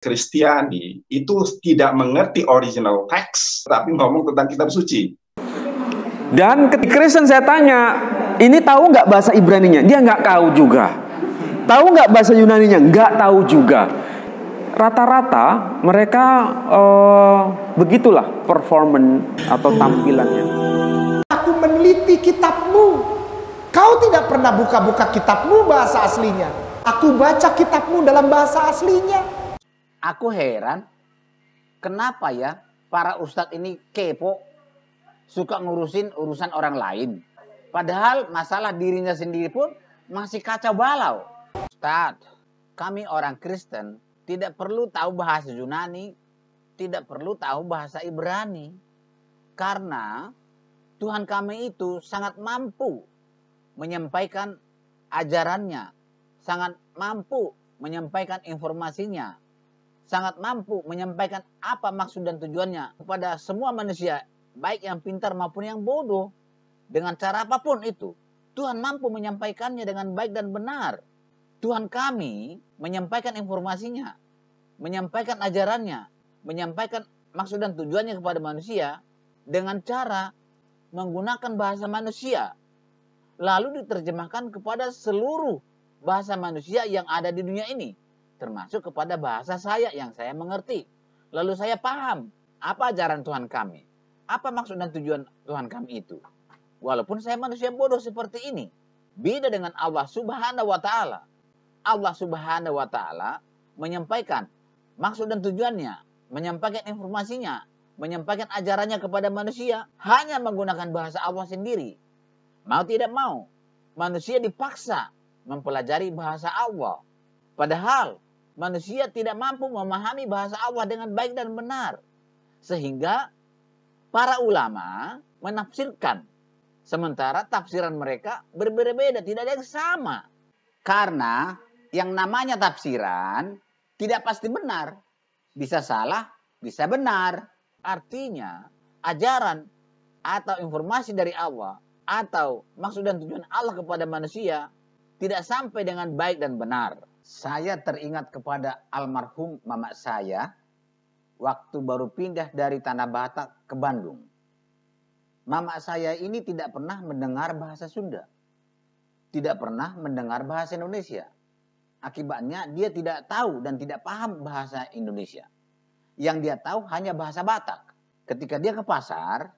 Kristiani itu tidak mengerti original text, tapi ngomong tentang kitab suci. Dan ketika Kristen saya tanya, ini tahu nggak bahasa Ibraninya? Dia nggak tahu juga. Tahu nggak bahasa Yunaninya? Nggak tahu juga. Rata-rata mereka begitulah performance atau tampilannya. Aku meneliti kitabmu. Kau tidak pernah buka-buka kitabmu bahasa aslinya. Aku baca kitabmu dalam bahasa aslinya. Aku heran, kenapa ya para ustadz ini kepo, suka ngurusin urusan orang lain. Padahal masalah dirinya sendiri pun masih kacau balau. Ustadz, kami orang Kristen tidak perlu tahu bahasa Yunani, tidak perlu tahu bahasa Ibrani. Karena Tuhan kami itu sangat mampu menyampaikan ajarannya, sangat mampu menyampaikan informasinya, sangat mampu menyampaikan apa maksud dan tujuannya kepada semua manusia, baik yang pintar maupun yang bodoh. Dengan cara apapun itu, Tuhan mampu menyampaikannya dengan baik dan benar. Tuhan kami menyampaikan informasinya, menyampaikan ajarannya, menyampaikan maksud dan tujuannya kepada manusia dengan cara menggunakan bahasa manusia, lalu diterjemahkan kepada seluruh bahasa manusia yang ada di dunia ini, termasuk kepada bahasa saya yang saya mengerti. Lalu saya paham apa ajaran Tuhan kami, apa maksud dan tujuan Tuhan kami itu. Walaupun saya manusia bodoh seperti ini, beda dengan Allah Subhanahu wa Ta'ala. Allah Subhanahu wa Ta'ala menyampaikan maksud dan tujuannya, menyampaikan informasinya, menyampaikan ajarannya kepada manusia hanya menggunakan bahasa Allah sendiri. Mau tidak mau, manusia dipaksa mempelajari bahasa Allah. Padahal manusia tidak mampu memahami bahasa Allah dengan baik dan benar. Sehingga para ulama menafsirkan, sementara tafsiran mereka berbeda-beda, tidak ada yang sama. Karena yang namanya tafsiran tidak pasti benar. Bisa salah, bisa benar. Artinya ajaran atau informasi dari Allah atau maksud dan tujuan Allah kepada manusia tidak sampai dengan baik dan benar. Saya teringat kepada almarhum mama saya waktu baru pindah dari Tanah Batak ke Bandung. Mama saya ini tidak pernah mendengar bahasa Sunda. Tidak pernah mendengar bahasa Indonesia. Akibatnya dia tidak tahu dan tidak paham bahasa Indonesia. Yang dia tahu hanya bahasa Batak. Ketika dia ke pasar,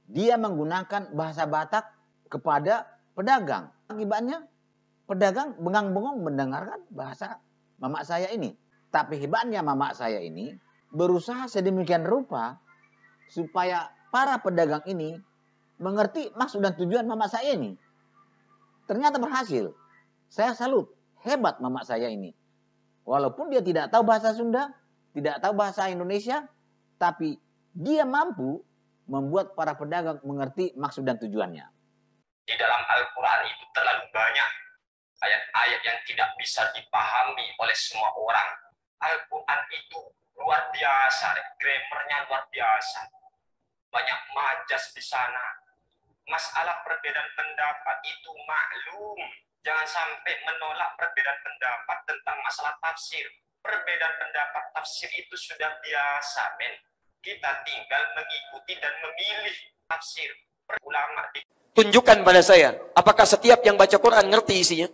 dia menggunakan bahasa Batak kepada pedagang. Akibatnya pedagang bengang-bengong mendengarkan bahasa mama saya ini. Tapi hebatnya mama saya ini berusaha sedemikian rupa supaya para pedagang ini mengerti maksud dan tujuan mama saya ini. Ternyata berhasil. Saya salut. Hebat mama saya ini. Walaupun dia tidak tahu bahasa Sunda, tidak tahu bahasa Indonesia, tapi dia mampu membuat para pedagang mengerti maksud dan tujuannya. Di dalam Al-Quran itu terlalu banyak ayat-ayat yang tidak bisa dipahami oleh semua orang. Al-Quran itu luar biasa, grammarnya luar biasa. Banyak majas di sana. Masalah perbedaan pendapat itu maklum. Jangan sampai menolak perbedaan pendapat tentang masalah tafsir. Perbedaan pendapat tafsir itu sudah biasa, men. Kita tinggal mengikuti dan memilih tafsir ulama. Tunjukkan pada saya, apakah setiap yang baca Quran ngerti isinya?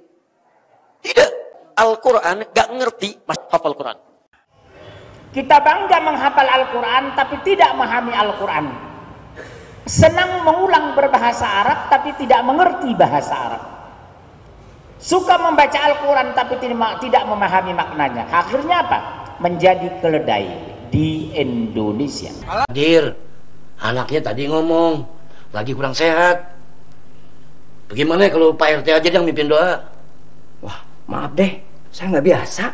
Tidak. Al-Quran gak ngerti, mas hafal Quran. Kita bangga menghafal Al-Quran tapi tidak memahami Al-Quran. Senang mengulang berbahasa Arab tapi tidak mengerti bahasa Arab. Suka membaca Al-Quran tapi tidak memahami maknanya. Akhirnya apa? Menjadi keledai di Indonesia. Hadir, anaknya tadi ngomong lagi kurang sehat. Bagaimana kalau Pak RT aja yang mimpin doa? Wah, maaf deh, saya nggak biasa.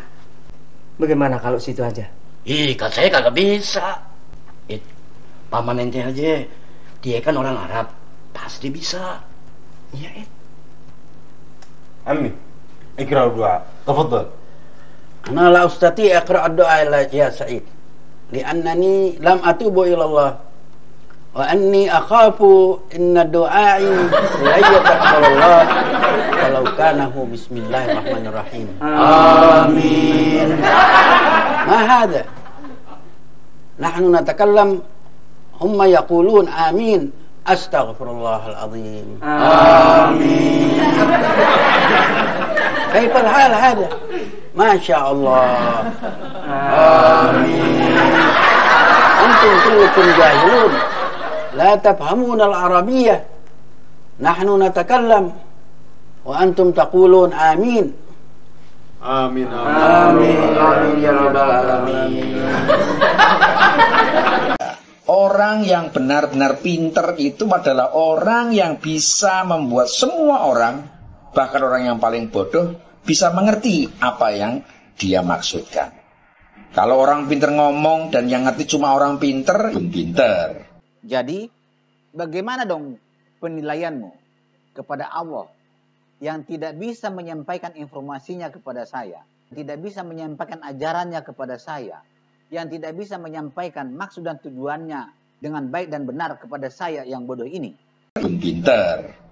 Bagaimana kalau situ aja? Ih, kan saya kagak bisa. Paman ente aja, dia kan orang Arab, pasti bisa. Iya, عمي اقرأ الدعاء تفضل. أنا لا أستطيع أقرأ الدعاء يا سعيد لأنني لم أتوب إلى الله وأني أخاف إن دعائي لا يتقبل الله ولو كان بسم الله الرحمن الرحيم. آمين. ما هذا نحن نتكلم هم يقولون آمين أستغفر الله العظيم آمين كيف الحال هذا ما شاء الله آمين أنتم كلكم جاهلون لا تفهمون العربية نحن نتكلم وأنتم تقولون آمين آمين آمين آمين يا رب العالمين. Orang yang benar-benar pinter itu adalah orang yang bisa membuat semua orang, bahkan orang yang paling bodoh, bisa mengerti apa yang dia maksudkan. Kalau orang pinter ngomong dan yang ngerti cuma orang pinter, belum pinter. Jadi, bagaimana dong penilaianmu kepada Allah yang tidak bisa menyampaikan informasinya kepada saya, tidak bisa menyampaikan ajarannya kepada saya, yang tidak bisa menyampaikan maksud dan tujuannya dengan baik dan benar kepada saya yang bodoh ini? Belum pinter.